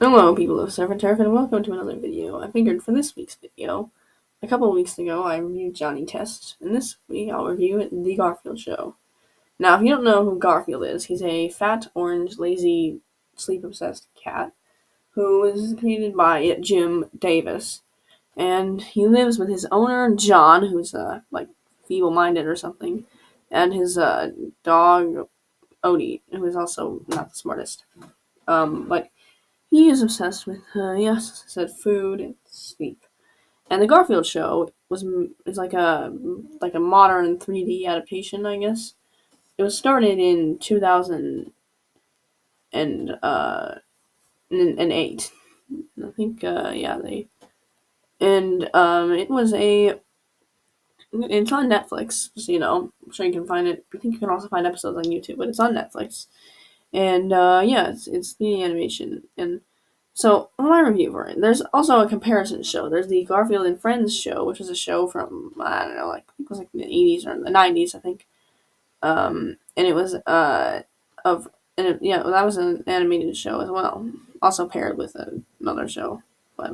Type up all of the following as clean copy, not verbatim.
Hello, people of Surf and Turf, and welcome to another video. I figured for this week's video, a couple of weeks ago, I reviewed Johnny Test, and this week I'll review The Garfield Show. Now, if you don't know who Garfield is, he's a fat, orange, lazy, sleep-obsessed cat who was created by Jim Davis, and he lives with his owner, John, who's, feeble-minded or something, and his, dog, Odie, who is also not the smartest. But he is obsessed with, yes, I said food and sleep. And the Garfield Show is like a modern 3D adaptation, I guess. It was started in 2008. I think, it was it's on Netflix, so, I'm sure you can find it. I think you can also find episodes on YouTube, but it's on Netflix. And, it's the animation. And so, my review for it, there's also a comparison show. There's the Garfield and Friends show, which was a show from, I don't know, I think it was like the 80s or the 90s, I think. And it was, that was an animated show as well. Also paired with another show. But,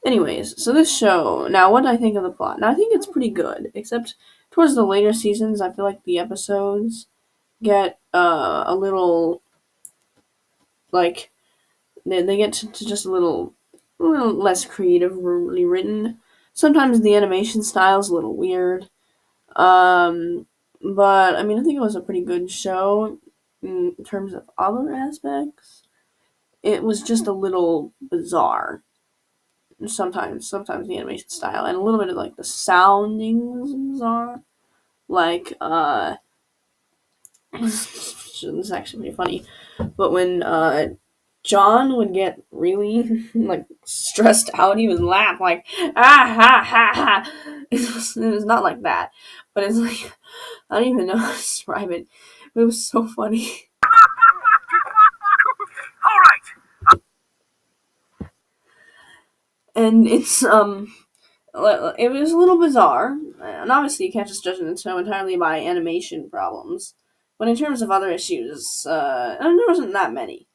anyways, so this show, now what do I think of the plot? Now, I think it's pretty good, except towards the later seasons, I feel like the episodes get, a little, like, they get to just a little less creatively written. Sometimes the animation style is a little weird. Um, but I mean, I think it was a pretty good show in terms of other aspects. It was just a little bizarre. Sometimes the animation style and a little bit of like the sounding was bizarre. Like, this is actually pretty funny. But when John would get really like stressed out, he would laugh like ha ha. It was not like that, but it's like I don't even know how to describe it. It was so funny, All right. and it was a little bizarre, and obviously you can't just judge it so entirely by animation problems. But in terms of other issues, there wasn't that many.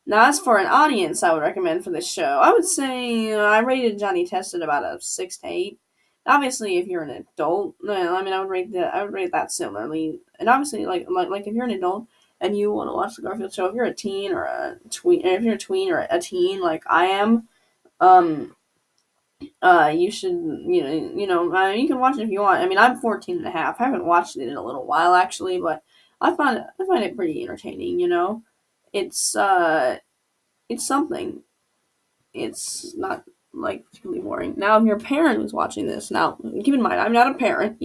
Now, as for an audience, I would recommend for this show, I would say I rated Johnny Test at about a 6 to 8. Obviously, if you're an adult, I mean, I would rate that similarly. And obviously, like if you're an adult and you want to watch the Garfield Show, if you're a teen or a tween, if you're a tween or a teen like I am, um, you should, you can watch it if you want. I mean, I'm 14 and a half. I haven't watched it in a little while, actually, but I find it pretty entertaining, It's, it's something. It's not, like, particularly boring. Now, if your parent was watching this, now, keep in mind, I'm not a parent,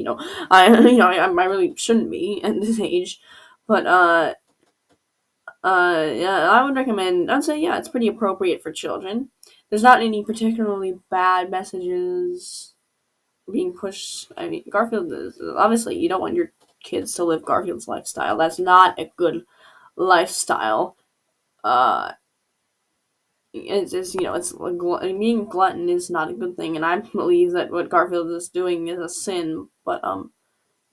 I really shouldn't be at this age, but, yeah, I'd say, yeah, it's pretty appropriate for children. There's not any particularly bad messages being pushed. I mean, Garfield is obviously you don't want your kids to live Garfield's lifestyle. That's not a good lifestyle. Uh, being a glutton is not a good thing, and I believe that what Garfield is doing is a sin. But I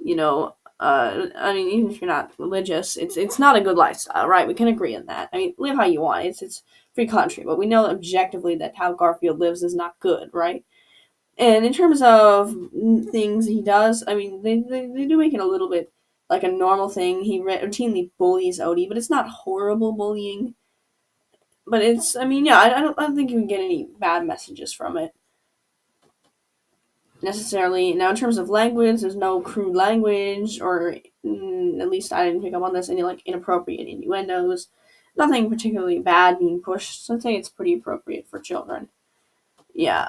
mean, even if you're not religious, it's not a good lifestyle, right? We can agree on that. I mean, live how you want. It's free country, but we know objectively that how Garfield lives is not good, right? And in terms of things he does, I mean, they do make it a little bit like a normal thing. He routinely bullies Odie, but it's not horrible bullying. But it's, I mean, yeah, I don't think you can get any bad messages from it necessarily. Now, in terms of language, there's no crude language, or at least I didn't pick up on this, any like inappropriate innuendos. Nothing particularly bad being pushed, so I'd say it's pretty appropriate for children. Yeah.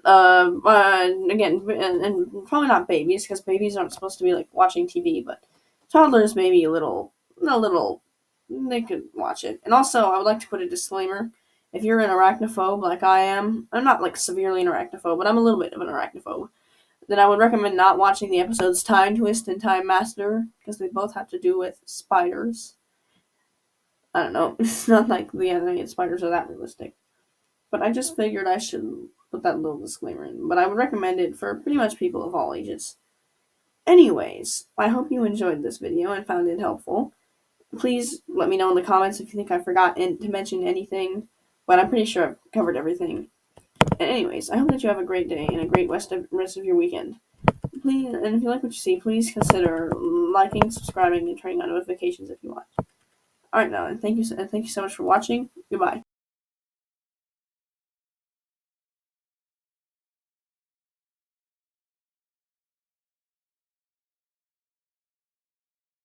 Again, and probably not babies because babies aren't supposed to be like watching TV, but toddlers maybe a little, they could watch it. And also, I would like to put a disclaimer: if you're an arachnophobe like I am, I'm not like severely an arachnophobe, but I'm a little bit of an arachnophobe. Then I would recommend not watching the episodes Time Twist and Time Master because they both have to do with spiders. I don't know. It's not like the animated spiders are that realistic. But I just figured I should put that little disclaimer in. But I would recommend it for pretty much people of all ages. Anyways, I hope you enjoyed this video and found it helpful. Please let me know in the comments if you think I forgot to mention anything. but I'm pretty sure I've covered everything. And anyways, I hope that you have a great day and a great rest of your weekend. Please, and if you like what you see, please consider liking, subscribing, and turning on notifications if you want. All right, now, and thank you so much for watching. Goodbye.